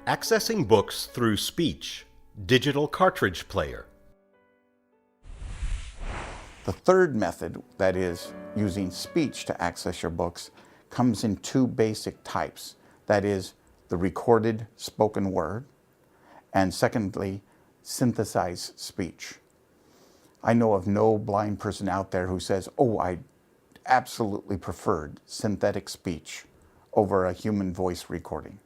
Accessing books through speech, digital cartridge player. The third method, that is, using speech to access your books, comes in two basic types. That is, the recorded spoken word, and secondly, synthesized speech. I know of no blind person out there who says, oh, I absolutely preferred synthetic speech over a human voice recording.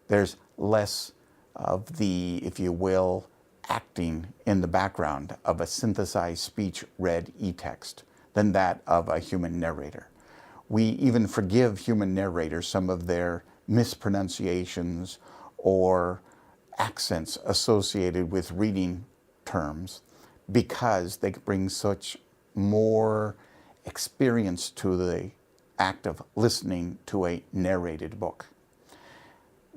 There's less of the, if you will, acting in the background of a synthesized speech read e-text than that of a human narrator. We even forgive human narrators some of their mispronunciations or accents associated with reading terms because they bring such more experience to the act of listening to a narrated book.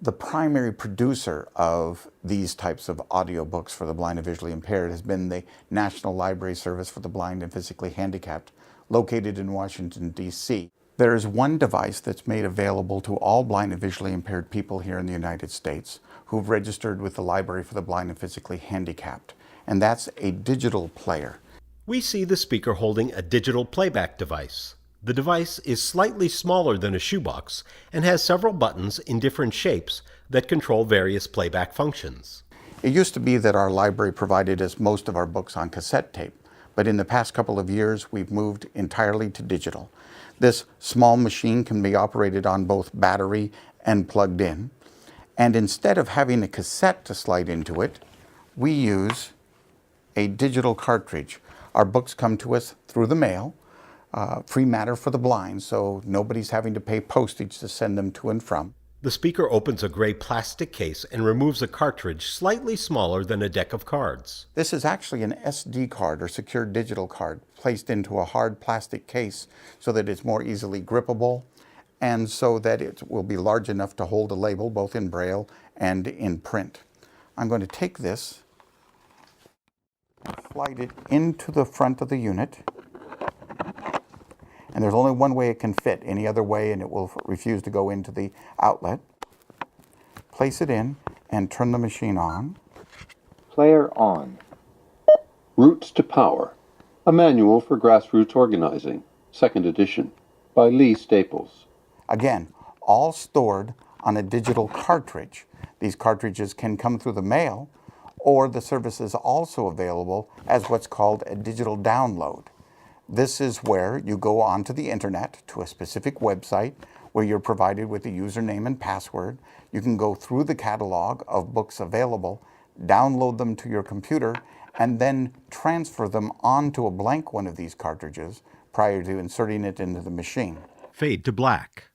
The primary producer of these types of audiobooks for the blind and visually impaired has been the National Library Service for the Blind and Physically Handicapped, located in Washington, D.C. There is one device that's made available to all blind and visually impaired people here in the United States who've registered with the Library for the Blind and Physically Handicapped, and that's a digital player. We see the speaker holding a digital playback device. The device is slightly smaller than a shoebox and has several buttons in different shapes that control various playback functions. It used to be that our library provided us most of our books on cassette tape, but in the past couple of years we've moved entirely to digital. This small machine can be operated on both battery and plugged in, and instead of having a cassette to slide into it, we use a digital cartridge. Our books come to us through the mail, free matter for the blind, so nobody's having to pay postage to send them to and from. The speaker opens a gray plastic case and removes a cartridge slightly smaller than a deck of cards. This is actually an SD card or secure digital card placed into a hard plastic case so that it's more easily grippable and so that it will be large enough to hold a label both in Braille and in print. I'm going to take this, slide it into the front of the unit, and there's only one way it can fit. Any other way and it will refuse to go into the outlet. Place it in and turn the machine on. Player on. Roots to Power, a manual for grassroots organizing, 2nd edition, by Lee Staples. Again, all stored on a digital cartridge. These cartridges can come through the mail, or the service is also available as what's called a digital download. This is where you go onto the internet to a specific website where you're provided with a username and password. You can go through the catalog of books available, download them to your computer, and then transfer them onto a blank one of these cartridges prior to inserting it into the machine. Fade to black.